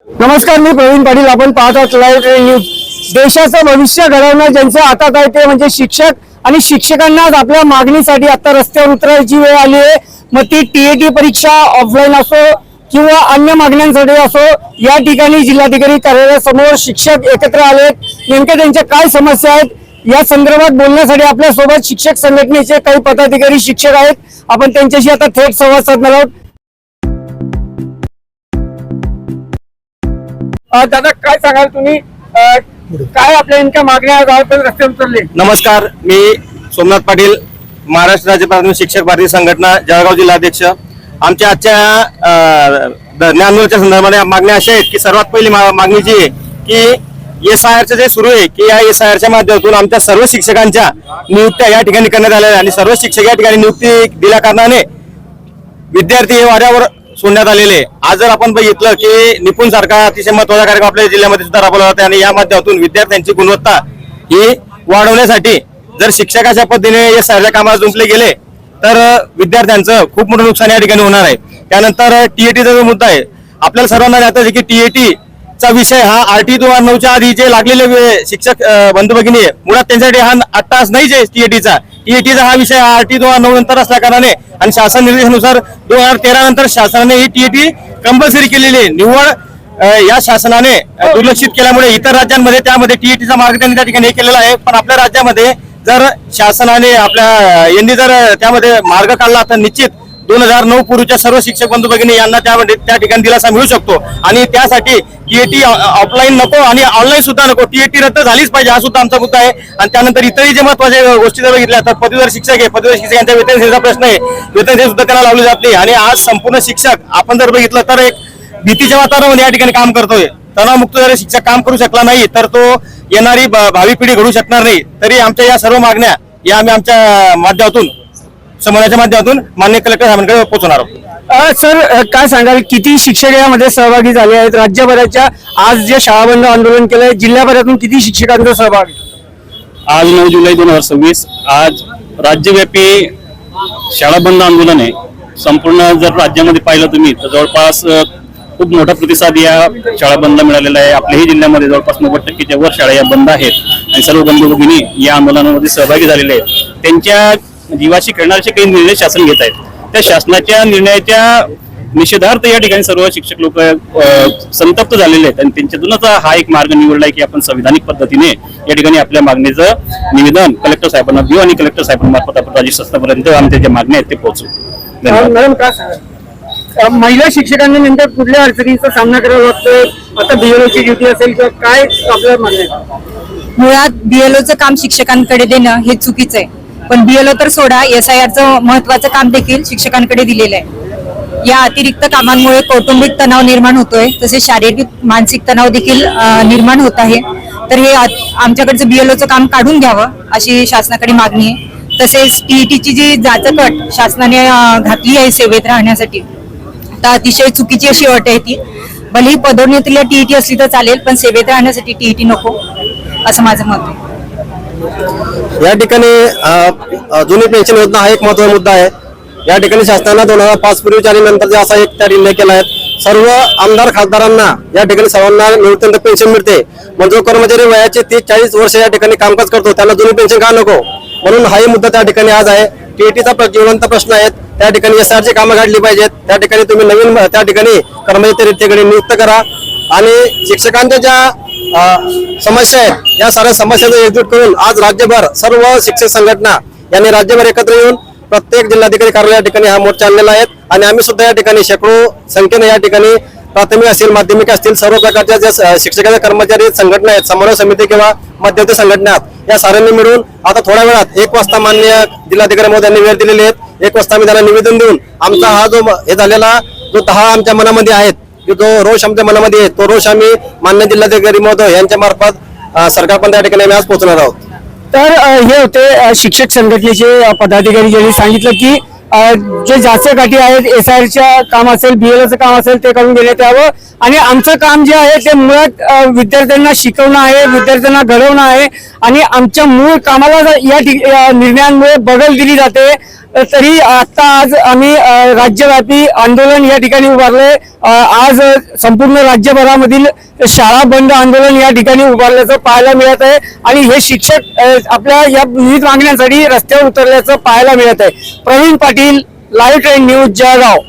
नमस्कार, मी प्रवीण पाटील. आपण पाहत आहात लाईव्ह ट्रेन न्यूज. देशाचं भविष्य घडवणं ज्यांचं हातात आहे ते म्हणजे शिक्षक, आणि शिक्षकांना आज आपल्या मागणीसाठी आता रस्त्यावर उतरायची वेळ आली आहे. मग ती टीएटी परीक्षा ऑफलाईन असो किंवा अन्य मागण्यांसाठी असो, या ठिकाणी जिल्हाधिकारी कार्यालयासमोर शिक्षक एकत्र आलेत. नेमक्या त्यांच्या काय समस्या आहेत या संदर्भात बोलण्यासाठी आपल्या सोबत शिक्षक संघटनेचे काही पदाधिकारी शिक्षक आहेत. आपण त्यांच्याशी आता थेट संवाद साधणार आहोत. दादा, काय सांगाल तुम्ही, काय आपल्या नेमक्या मागण्या गावापर्यंत रस्त्यावर उतरले? नमस्कार, मी सोमनाथ पाटील, महाराष्ट्र राज्य प्राथमिक शिक्षक भारतीय संघटना जळगाव जिल्हाध्यक्ष. आमच्या आजच्या ज्ञानोच्या संदर्भात मागण्या अशा आहेत की सर्वात पहिली मागणी जी आहे की SIRचं जे सुरू आहे की या SIRच्या माध्यमातून आमच्या सर्व शिक्षकांच्या नियुक्त्या या ठिकाणी करण्यात आल्या आणि सर्व शिक्षक या ठिकाणी नियुक्ती दिल्या कारणाने विद्यार्थी हे वाऱ्यावर सोडण्यात आलेले. आज जर आपण बघितलं की निपुण सारखा अतिशय महत्वाचा कार्यक्रम आपल्या जिल्ह्यामध्ये सुद्धा राबवला जातो आणि या माध्यमातून विद्यार्थ्यांची गुणवत्ता ही वाढवण्यासाठी जर शिक्षक अशा पद्धतीने या साऱ्या कामाला जुंपले गेले तर विद्यार्थ्यांचं खूप मोठं नुकसान या ठिकाणी होणार आहे. त्यानंतर टीएटीचा जो मुद्दा आहे, आपल्याला सर्वांना ज्ञात आहे की टीएटीचा विषय हा RT 2009च्या आधी जे लागलेले शिक्षक बंधू भगिनी मुळात त्यांच्यासाठी हा अट्टास नाहीच आहे. टीएटीचा हा विषय RT 2009 नंतर असल्या कारणाने आणि शासन निर्देशानुसार 2013 नंतर शासनाने ही टीएटी कंपल्सरी केलेली आहे. निव्वळ या शासनाने दुर्लक्षित केल्यामुळे इतर राज्यांमध्ये त्यामध्ये टीएटीचा मार्ग त्यांनी त्या ठिकाणी हे केलेला आहे. पण आपल्या राज्यामध्ये जर शासनाने आपल्या यांनी जर त्यामध्ये मार्ग काढला तर निश्चित 2009 पूर्वीच्या सर्व शिक्षक बंधू भगिनी यांना त्यामध्ये त्या ठिकाणी दिलासा मिळू शकतो. आणि त्यासाठी टीएटी ऑफलाईन नको आणि ऑनलाईन सुद्धा नको, टीएटी रद्द झालीच पाहिजे, हा सुद्धा आमचा मुद्दा आहे. आणि त्यानंतर इतरही जे महत्वाच्या गोष्टी जर बघितल्या तर पदवीधर शिक्षक आहे, पदवीधर शिक्षकांच्या वेतनश्रेणीचा प्रश्न आहे, वेतनश्रेणी सुद्धा त्यांना लावली जात नाही. आणि आज संपूर्ण शिक्षक आपण जर बघितलं तर एक भीतीच्या वातावरणामध्ये या ठिकाणी काम करतोय. तणावमुक्त जर शिक्षक काम करू शकला नाही तर तो येणारी भावी पिढी घडू शकणार नाही. तरी आमच्या या सर्व मागण्या या आम्ही आमच्या माध्यमातून समन्वयाच्या माध्यमातून माननीय कलेक्टर साहेबांकडे पोहोचणार आहोत. सर, काय सांगाल, किती शिक्षक यामध्ये सहभागी झाले आहेत? राज्यभराच्या आज जे शाळाबंद आंदोलन केलंय, जिल्ह्याभरातून किती शिक्षकांचा सहभाग? आज 9 जुलै 2026 आज राज्यव्यापी शाळाबंद आंदोलन आहे. संपूर्ण जर राज्यामध्ये पाहिलं तुम्ही तर जवळपास खूप मोठा प्रतिसाद या शाळाबंद मिळालेला आहे. आपल्याही जिल्ह्यामध्ये जवळपास 90%च्या वर शाळा या बंद आहेत आणि सर्व बंधू भगिनी या आंदोलनामध्ये सहभागी झालेले आहेत. त्यांच्या जीवाशी खेळणारे काही निर्णय शासन घेत आहेत. त्या शासनाच्या निर्णयाच्या निषेधार्थ या ठिकाणी सर्व शिक्षक लोक संतप्त झालेले आहेत आणि त्यांच्यातूनच हा एक मार्ग निवडलाय की आपण संविधानिक पद्धतीने या ठिकाणी आपल्या मागणीचं निवेदन कलेक्टर साहेबांना देऊ आणि कलेक्टर साहेबांमार्फत आपण राज्य शासनापर्यंत आमच्या ज्या मागण्या आहेत ते पोहोचू. मॅडम, काय सांगा, महिला शिक्षकांनी नेमक्या कुठल्या अडचणींचा सामना करावा लागतोय? आता BLOची ड्युटी असेल किंवा काय आपल्या मागण्या? मुळात BLOचं काम शिक्षकांकडे देणं हे चुकीचं आहे. पण BLO तर सोडा, SIRचं महत्वाचं काम देखील शिक्षकांकडे दिलेलं आहे. या अतिरिक्त कामांमुळे कौटुंबिक तणाव निर्माण होतोय, तसेच शारीरिक मानसिक तणाव देखील निर्माण होत आहे. तर हे आमच्याकडचं BLOचं काम काढून घ्यावं अशी शासनाकडे मागणी आहे. तसेच टीईटीची जी जाचक अट शासनाने घातली आहे सेवेत राहण्यासाठी, तर अतिशय चुकीची अशी अट आहे ती. भलेही पदोन्नतीला टीईटी असली तर चालेल, पण सेवेत राहण्यासाठी टीईटी नको असं माझं मत आहे. या ठिकाणी जुनी पेन्शन योजना हा एक महत्वाचा मुद्दा आहे. या ठिकाणी शासनाने 2005 पूर्वीच्या आणि नंतर असा एक त्या निर्णय केला आहे. सर्व आमदार खासदारांना या ठिकाणी सर्वांना निवृत्तीनंतर पेन्शन मिळते. मग जो कर्मचारी वयाचे 30-40 वर्ष या ठिकाणी कामकाज करतो त्यांना जुनी पेन्शन का नको, म्हणून हाही मुद्दा त्या ठिकाणी आज आहे. टीएटीचा ज्वलंत प्रश्न आहेत. त्या ठिकाणी SIRची कामं काढली पाहिजेत. त्या ठिकाणी तुम्ही नवीन त्या ठिकाणी कर्मचारी रित्तेकडे नियुक्त करा आणि शिक्षकांच्या ज्या समस्या आहेत या साऱ्या समस्यांचा एकजूट करून आज राज्यभर सर्व शिक्षक संघटना यांनी राज्यभर एकत्र येऊन प्रत्येक जिल्हाधिकारी कार्यालय या ठिकाणी हा मोर्चा आणलेला आहे. आणि आम्ही सुद्धा या ठिकाणी शेकडो संख्येने या ठिकाणी प्राथमिक असतील, माध्यमिक असतील, सर्व प्रकारच्या ज्या शिक्षकांच्या कर्मचारी संघटना आहेत, समन्वय समिती किंवा मध्यवर्ती संघटना या साऱ्यांनी मिळून आता थोड्या वेळात 1 वाजता माननीय जिल्हाधिकारी महोदयांनी वेळ दिलेली आहेत. 1 वाजता आम्ही त्यांना निवेदन देऊन आमचा हा जो हे झालेला जो 10 आमच्या मनामध्ये आहेत, जो रोष आमच्या मनामध्ये आहे, तो रोष आम्ही माननीय जिल्हाधिकारी महोदय यांच्या मार्फत सरकारपर्यंत त्या ठिकाणी आम्ही आज पोहोचणार आहोत. तर हे होते शिक्षक संघटनेचे पदाधिकारी, ज्यांनी सांगितलं की जे जाचक अटी आहेत, SIRच्या काम असेल, BLOचं काम असेल, ते करून देण्यात यावं. आणि आमचं काम जे आहे ते मुळात विद्यार्थ्यांना शिकवणं आहे, विद्यार्थ्यांना घडवणं आहे. आणि आमच्या मूळ कामाला या निर्णयांमुळे बगल दिली जाते. तरी आता आज आम्ही राज्यव्यापी आंदोलन या ठिकाणी उभारले. आज संपूर्ण राज्यभरामधील शाळा बंद आंदोलन या ठिकाणी उभारल्याचं पाहायला मिळत आहे आणि हे शिक्षक आपल्या या विविध मागण्यांसाठी रस्त्यावर उतरल्याचं पाहायला मिळत आहे. Praveen Patil, live train news, Jalgaon.